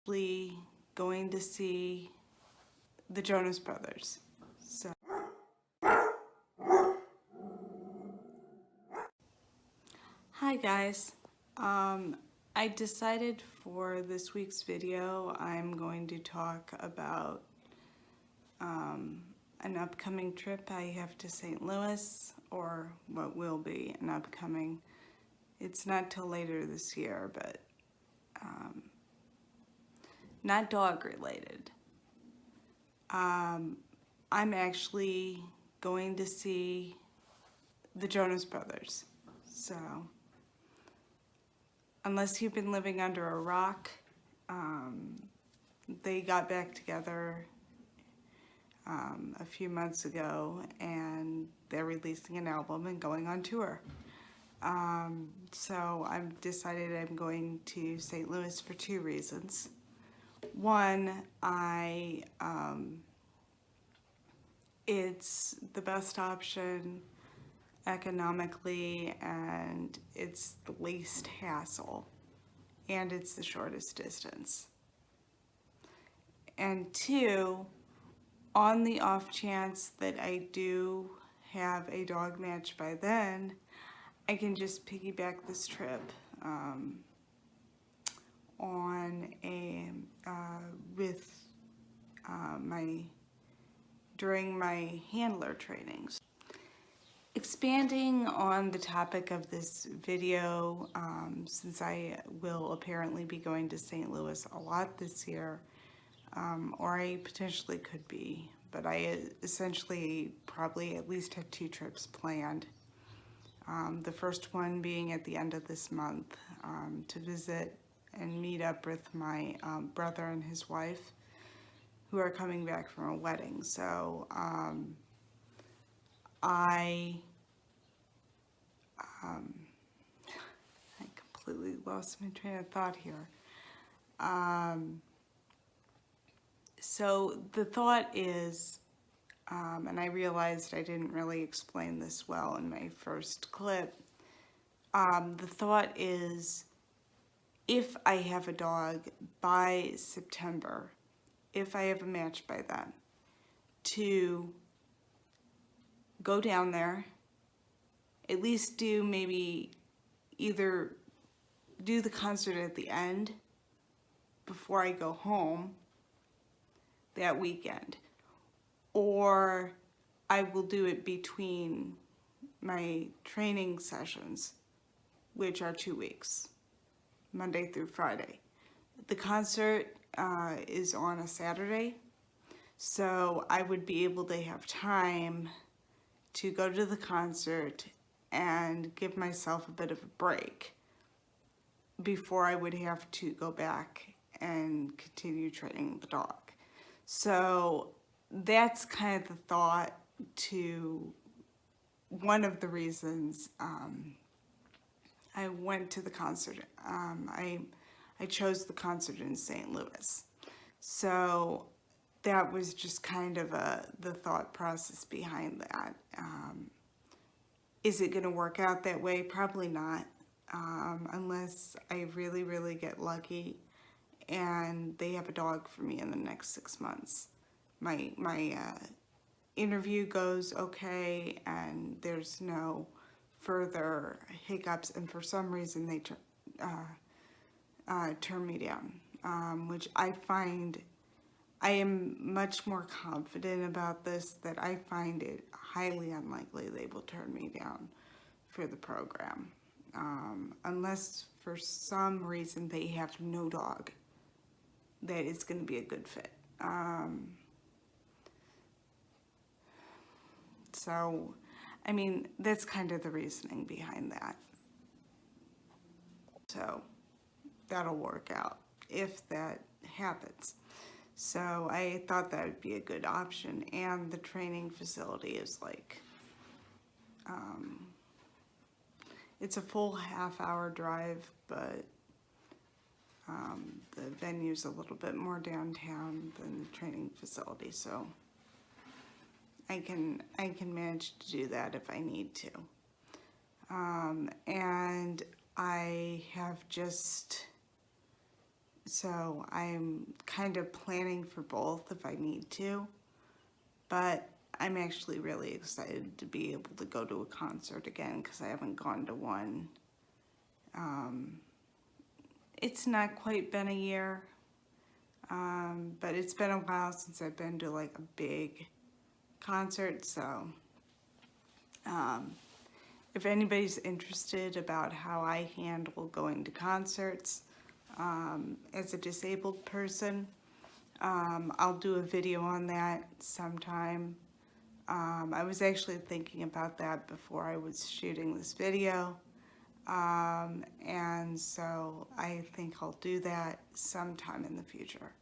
actually going to see the Jonas Brothers. So, hi guys. I decided for this week's video I'm going to talk about an upcoming trip I have to St. Louis, or what will be an upcoming. It's not till later this year, but not dog related. I'm actually going to see the Jonas Brothers. So, unless you've been living under a rock, they got back together a few months ago, and they're releasing an album and going on tour. So I've decided I'm going to St. Louis for two reasons. One, it's the best option economically, and it's the least hassle, and it's the shortest distance. And two, on the off chance that I do have a dog match by then, I can just piggyback this trip during my handler trainings. Expanding on the topic of this video, since I will apparently be going to St. Louis a lot this year, or I potentially could be, but I essentially probably at least have two trips planned. The first one being at the end of this month to visit and meet up with my brother and his wife, who are coming back from a wedding. So I completely lost my train of thought here. So the thought is, and I realized I didn't really explain this well in my first clip, the thought is, if I have a dog by September, if I have a match by then, to go down there, at least do maybe either do the concert at the end before I go home that weekend, or I will do it between my training sessions, which are 2 weeks, Monday through Friday. The concert is on a Saturday, so I would be able to have time to go to the concert and give myself a bit of a break before I would have to go back and continue training the dog. So that's kind of the thought to one of the reasons I went to the concert. I chose the concert in St. Louis. So that was just kind of the thought process behind that. Is it going to work out that way? Probably not, unless I really, really get lucky and they have a dog for me in the next 6 months. My interview goes okay, and there's no further hiccups, and for some reason they turn me down, which I find, I am much more confident about this, that I find it highly unlikely they will turn me down for the program, unless for some reason they have no dog that is going to be a good fit. So, I mean, that's kind of the reasoning behind that. So, that'll work out if that happens. So, I thought that would be a good option, and the training facility is like, it's a full half-hour drive, but the venue's a little bit more downtown than the training facility, so I can manage to do that if I need to. And I have just So I'm kind of planning for both if I need to. But I'm actually really excited to be able to go to a concert again because I haven't gone to one. It's not quite been a year, but it's been a while since I've been to like a big concert. So if anybody's interested about how I handle going to concerts as a disabled person, I'll do a video on that sometime. I was actually thinking about that before I was shooting this video. And so I think I'll do that sometime in the future.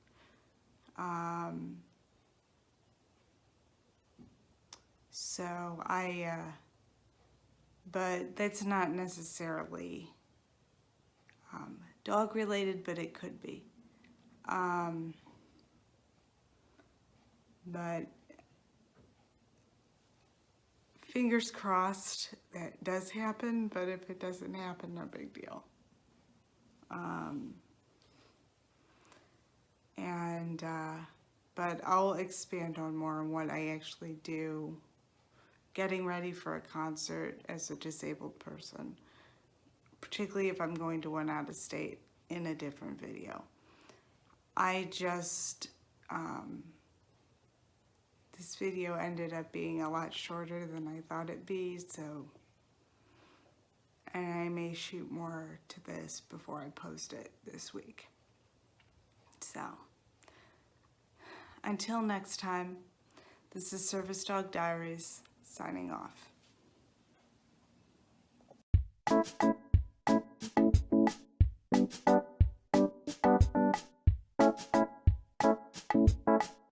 But that's not necessarily dog related, but it could be. But fingers crossed that does happen, but if it doesn't happen, no big deal. But I'll expand on more on what I actually do getting ready for a concert as a disabled person, particularly if I'm going to one out of state, in a different video. This video ended up being a lot shorter than I thought it'd be, and I may shoot more to this before I post it this week. So, until next time, this is Service Dog Diaries, signing off.